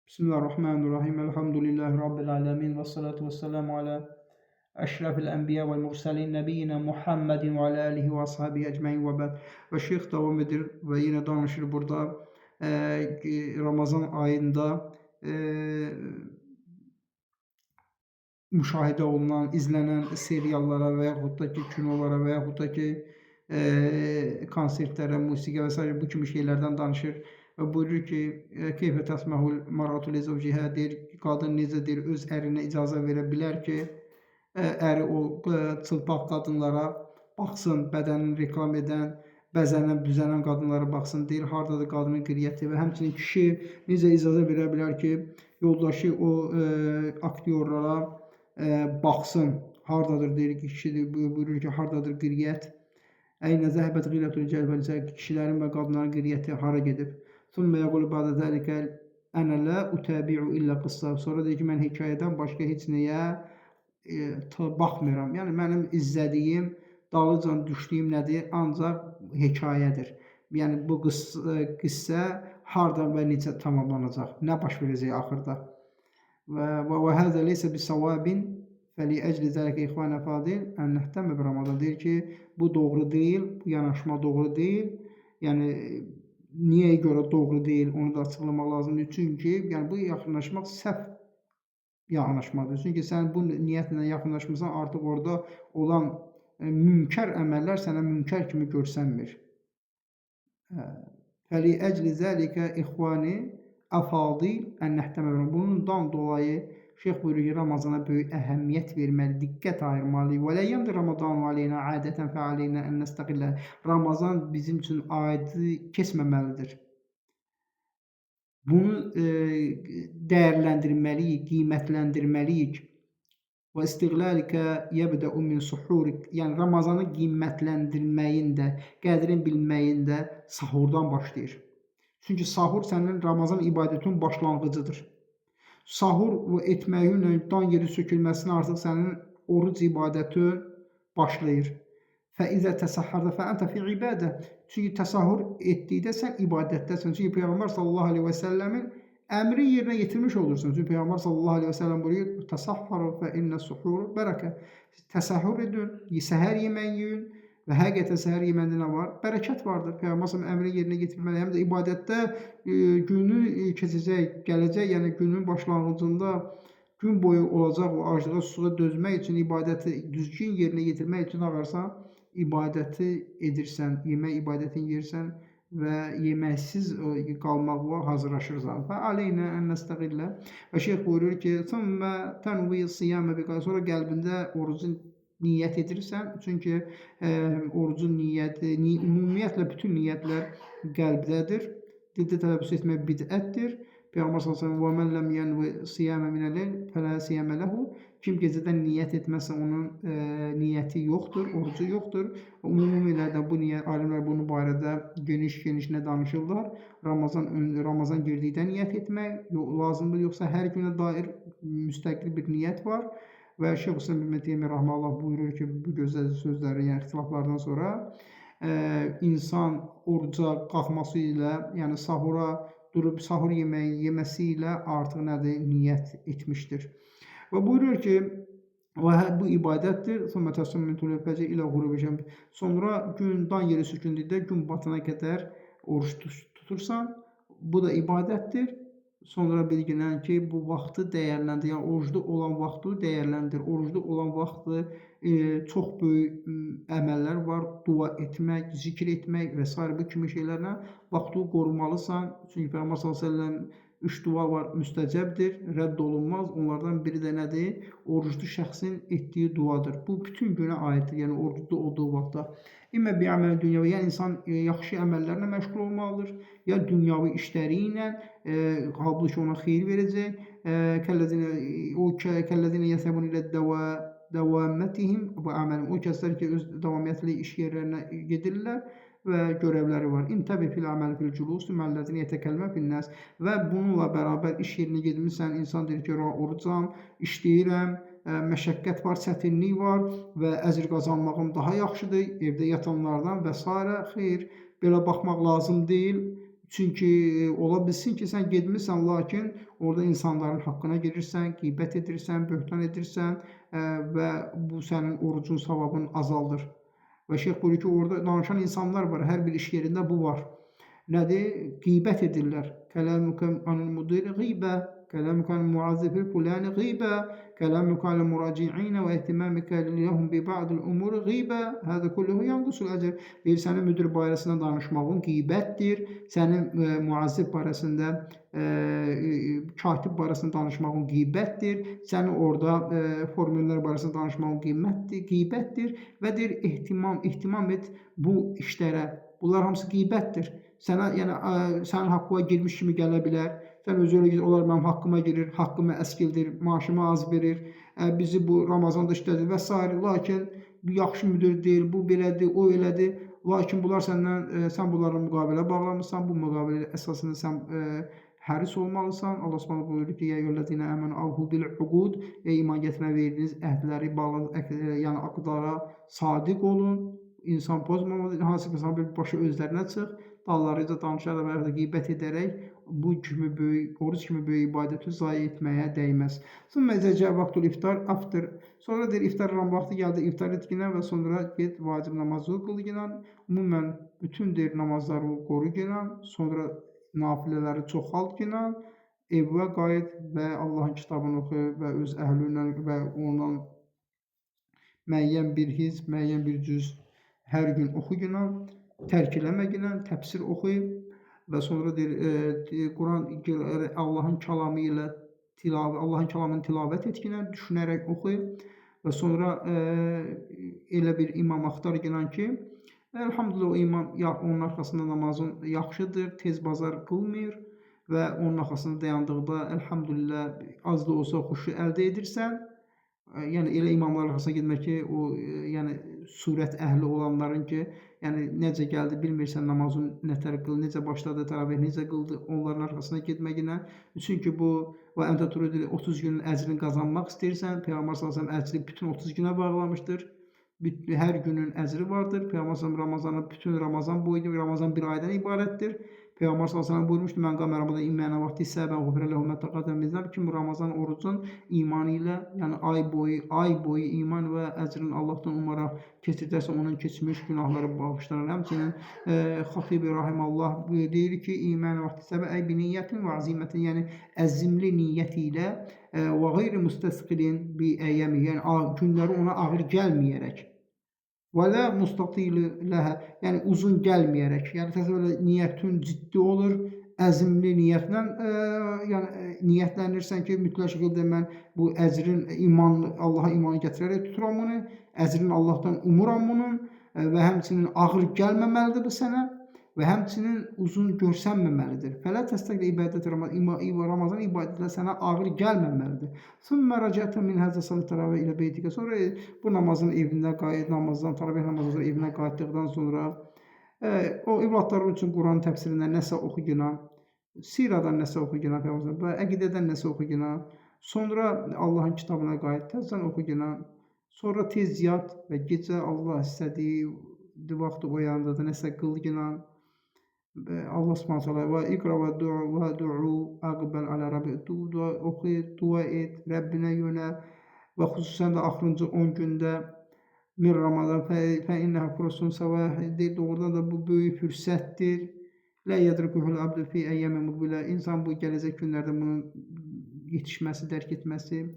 Bismillahirrahmanirrahim. Elhamdülillahi Rabbil alemin. Ve salatu ve selamu ala eşrafil enbiya vel mursalin. Nebiyyina Muhammedin ve ala alihi ve ashabihi ecmain ve ba'd. Ve şeyh devam edir ve yine danışır burada Ramazan ayında müşahidə olunan, izlənən seriallara və yaxud da ki, kinolara və yaxud da ki, konsertlərə, musiqiyə və s. bu kimi şeylərdən danışır və buyurur ki, keyfə təsməhul maratu li zəvcihə deyir, qadın necədir, öz ərinə icazə verə bilər ki, əri o çılpaq qadınlara baxsın, bədənini reklam edən, bəzənən, düzənən qadınlara baxsın, deyir, hardadır qadının qiriyyəti və həmçinin kişi necə icazə verə bilər ki, yoldaşı o aktyorlara baxsın, hardadır deyir ki, kişidir, buyurur ki, hardadır qiriyyət. Əynə zəhbət qiylətul cəlbəlicə, kişilərin və qadınların qiriyyəti hara gedib. Sümmə yəqulu bədə zəlikə ənə lə utəbi'u illə qıssa. Sonra deyir ki, mən hekayədən başqa heç nəyə baxmıram. Yəni, mənim izlədiyim, dalıcan düşdüyüm nədir? Ancaq hekayədir. Yəni, bu qıssə hardan və necə tamamlanacaq? Nə baş verəcək axırda? وهذا ليس بصواب فلأجل ذلك إخوانا فاضل أن نهتم برمضان deyir ki, bu doğru değil, bu yanaşma doğru değil. Yəni niyə görə doğru değil, onu da açıqlamaq lazımdır. Çünki yəni bu yaxınlaşmaq səhv yaxınlaşmadır. Çünki sən bu niyyətlə yaxınlaşmırsan, artıq orada olan münkər əməllər sənə münkər kimi görsənmir. فلأجل ذلك إخواني afadil ən-nəhtəmə. Bundan dolayı şeyx buyurur ki, Ramazana böyük əhəmiyyət verməli, diqqət ayırmalıyıq. Və ləyyəmdir Ramazan aleynə adətən fə aleynə ən nəstəqillə. Ramazan bizim üçün adi keçməməlidir. Bunu dəyərləndirməliyik, qiymətləndirməliyik. Və istiqlalikə yəbdəu min suhurik. Yəni Ramazanı qiymətləndirməyin də, qədrin bilməyin də sahurdan başlayır. Çünki sahur sənin Ramazan ibadətinin başlanğıcıdır. Sahur etməyinlə dan yeri sökülməsinə artıq sənin oruc ibadətin başlayır. Fəizə təsəhhərdə fəəntə fi ibadə. Çünki təsahhur etdikdə sən ibadətdəsən. Çünki Peyğəmbər sallallahu əleyhi və səlləmin əmri yerinə yetirmiş olursan. Çünki Peyğəmbər sallallahu əleyhi və səlləm buyurur: "Təsəhharu fə innə suhur bərəkə." Təsəhhur edin, səhər yeməyi yeyin. Və həqiqətən səhər yeməndə nə var? Bərəkət vardır. Peyğəmbər əmri yerinə yetirməli. Həm də ibadətdə günü keçəcək, gələcək, yəni günün başlanğıcında gün boyu olacaq o aclığa, susuzluğa dözmək üçün ibadəti düzgün yerinə yetirmək üçün ağarsan, ibadəti edirsən, yemək ibadətini yersən və yeməksiz qalmağa hazırlaşırsan. Və aleynə ən nəstəqillə. Və şeyx buyurur ki, "Sümmə tənvi siyamə biqə." Sonra qəlbində orucun niyyət edirsən, çünki orucun niyyəti, ümumiyyətlə bütün niyyətlər qəlbdədir. Dildə tələffüz etmək bidətdir. Peyğəmbər sallallahu əleyhi və səlləm: "Və men lem yenvi siyamə minəl-leyl fələ siyamə lehu." Kim gecədən niyyət etməsə onun niyyəti yoxdur, orucu yoxdur. Ümumilərdə bu niyyət, alimlər bunun barədə geniş-genişlə danışırlar. Ramazan girdikdə niyyət etmək lazımdır, yoxsa hər günə dair müstəqil bir niyyət var. Və Şeyx Hüseyn ibn Teymiyyə rahmetullah buyurur ki, bu gözəl sözləri, yəni ixtilaflardan sonra insan oruca qalxması ilə, yəni sahura durub sahur yeməyi yeməsi ilə artıq nədir? Niyyət etmişdir. Və buyurur ki, bu ibadətdir. Sonra gün dan yeri söküldükdə gün batana qədər oruç tutursan, bu da ibadətdir. Sonra bilginən ki, bu vaxtı dəyərləndir, yəni oruclu olan vaxtı dəyərləndir. Oruclu olan vaxtı çox böyük əməllər var, dua etmək, zikr etmək və s. bu kimi şeylərlə vaxtı qorumalısan. Çünki Peyğəmbər s.ə.v 3 dua var, müstəcəbdir, rədd olunmaz. Onlardan biri də nədir? Oruclu şəxsin etdiyi duadır. Bu bütün günə aiddir, yəni oruclu olduğu vaxtda. İmmə bi əməl dünyəvi, yəni insan yaxşı əməllərlə məşğul olmalıdır, ya dünyavi işləri ilə, halbuki ona xeyir verəcək. Kəlləzinə yəsəbun ilə dəvamətihim və əməlim. O kəslər ki, öz davamiyyətli iş yerlərinə gedirlər və görevləri var. İntəbi fil əməl fil culusi məlləzinə yetəkəlmə fil nəs. Və bununla bərabər iş yerinə gedmirsən, insan deyir ki, orucam, işləyirəm, məşəqqət var, çətinlik var və əcr qazanmağım daha yaxşıdır evdə yatanlardan və s. Xeyr, belə baxmaq lazım deyil. Çünki ola bilsin ki, sən getmisən, lakin orada insanların haqqına girirsən, qeybət edirsən, böhtan edirsən və bu sənin orucun savabını azaldır. Və şeyx buyurur ki, orada danışan insanlar var, hər bir iş yerində bu var. Nədir? Qeybət edirlər. Kələmuka anil müdiri qeybə, kələmuka anil muazzifil fulani qeybə, kələmuka anil muraci'inə və ehtimamika liyəhum bi ba'dil umuri qeybə, hədə kulluhu yanqusul əcr. Deyir, sənin müdir barəsində danışmağın qeybətdir, sənin muazzif barəsində, katib barəsində danışmağın qeybətdir, sənin orada formüllər barəsində danışmağın qeybətdir və deyir, ehtimam et bu işlərə. Bunlar hamısı qeybətdir. Sənə, yəni sənin haqqına girmiş kimi gələ bilər. Sən özü elə onlar mənim haqqıma girir, haqqımı əskildir, maaşımı az verir, bizi bu Ramazanda işlədir və s. Lakin bu yaxşı müdir deyil, bu belədir, o elədir. Lakin bunlar səndən, sən bunlarla müqavilə bağlamısan, bu müqavilə əsasında sən həris olmalısan. Allah Subhanahu buyurur ki, ya eyyuhellezine amenu avfu bil uqud, ey iman gətirənə verdiyiniz əhdləri, yəni aqdlara sadiq olun. İnsan pozmamalı, hansı ki, bir başı özlərinə çıx, dallarıca danışaraq və ya da qeybət edərək bu kimi böyük, oruc kimi böyük ibadəti zayi etməyə dəyməz. Sonra izəcə vaxtul iftar, after. Sonra deyir, iftar vaxtı gəldi, iftar etginə və sonra get vacib namazı qılginə. Ümumən, bütün deyir, namazları qoruginə, sonra nafilələri çoxaltginə, evə qayıt və Allahın kitabını oxu və öz əhlindən və ondan müəyyən bir hizb, müəyyən bir cüz hər gün oxuginə, tərk eləməginə, təfsir oxuyub və sonra deyir, Quran Allahın kəlamı ilə Allahın kəlamını tilavət etginə, düşünərək oxuyub və sonra elə bir imam axtarginə ki, elhamdülillah o imam onun arxasında namazın yaxşıdır, tez bazar qılmır və onun arxasında dayandıqda elhamdülillah az da olsa xuşu əldə edirsən. Yəni elə imamlar arxasına getmək ki, o yəni surət əhli olanların ki, yəni necə gəldi bilmirsən namazın nətər qıldı, necə başladı, təravih necə qıldı, onların arxasına getməginə. Çünki bu və əntə turudi 30 günün əcrini qazanmaq istəyirsən, Peyğəmbər sallallahu əcri bütün 30 günə bağlamışdır. Hər günün əcri vardır. Peyğəmbər Ramazanı bütün Ramazan boyunca, Ramazan bir aydan ibarətdir. Peyğəmbər sallallahu buyurmuşdu, mən qam Ramazan imanə vaxtı səbənğufirə ləhum təqaddəm bizdən ki, Ramazan orucun imanı ilə, yəni ay boyu iman və əcrin Allahdan umaraq keçirdərsə onun keçmiş günahları bağışlanır. Həmçinin Xatib-i Rahiməllah deyir ki, imanə vaxtı səbən əy bi niyyətin və azimətin, yəni əzimli niyyət ilə və qeyri müstəsqilin bi əyyəmi, yəni günləri ona ağır gəlməyərək. Və lə mustatili ləhə, yəni uzun gəlməyərək, yəni təsəvvür niyyətin ciddi olur, əzimli niyyətlə, yəni niyyətlənirsən ki, mütləq şəkildə mən bu əcrin Allaha imanı gətirərək tuturam bunu, əcrin Allahdan umuram bunun və həmçinin ağır gəlməməlidir bu sənə və həmçinin uzun görsənməməlidir. Fələ təstəqlə ibadət Ramazan ibadətlə sənə ağır gəlməməlidir. Sümmə rəcətə min həzə salı təravih ilə beytikə. Sonra bu namazın evinə qayıt, namazdan, təravih namazdan evinə qayıtdıqdan sonra o evlatların üçün Quran təfsirindən nəsə oxuyuna, siradan nəsə oxuyuna, və əqidədən nəsə oxuyuna, sonra Allahın kitabına qayıt, təzdən oxuyuna, sonra tez yat və gecə Allah istədiyi vaxtı oyandığında nəsə qılgina, Allah Subhanahu və iqra və du'u aqbal ala rabbi, oxu, dua et, Rəbbinə yönəl və xüsusən də axırıncı 10 gündə min Ramazan fə innəhə fursun səvahid, doğrudan da bu böyük fürsətdir. Lə yədrikuhul abdu fi əyyəmi müqbilə, insan bu gələcək günlərdə bunun yetişməsi, dərk etməsi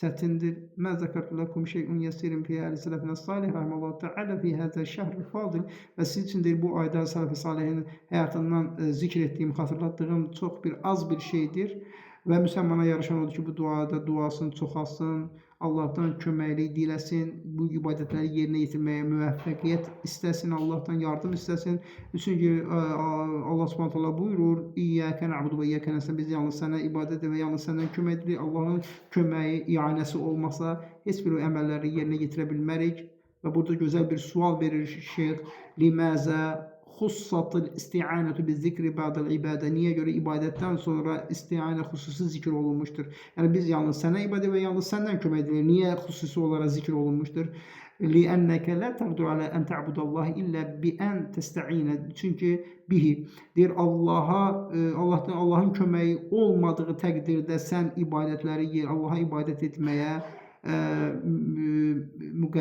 çətindir. Mə zəkərtu ləkum şey'un yəsirin fi əhli sələfinə salih rəhməllahu təalə fi həzə şəhril fadil, və sizin üçün deyir, bu ayda sələf-i salihin həyatından zikr etdiyim, xatırlatdığım çox az bir şeydir və müsəlmana yaraşan odur ki, bu duada duasını çoxalsın, Allahdan köməklik diləsin, bu ibadətləri yerinə yetirməyə müvəffəqiyyət istəsin, Allahdan yardım istəsin. Çünki Allah Subhanahu buyurur, İyyəkə na'budu və iyyəkə nəstə'in, biz yalnız sənə ibadət və yalnız səndən kömək edirik. Allahın köməyi, ianəsi olmasa heç bir o əməlləri yerinə yetirə bilmərik. Və burada gözəl bir sual verir şeyx, liməzə xussatil isti'anətu bizzikri ba'dal ibadə, niyə görə ibadətdən sonra isti'anə xüsusi zikr olunmuşdur? Yəni biz yalnız sənə ibadət və yalnız səndən kömək edirik. Niyə xüsusi olaraq zikr olunmuşdur? li'enneke la taqdiru ala en ta'budallahi illa bi en testa'ine. Çünki bihi deyir Allah'ın köməyi olmadığı təqdirdə sən ibadətləri Allaha ibadət etməyə müqəddəs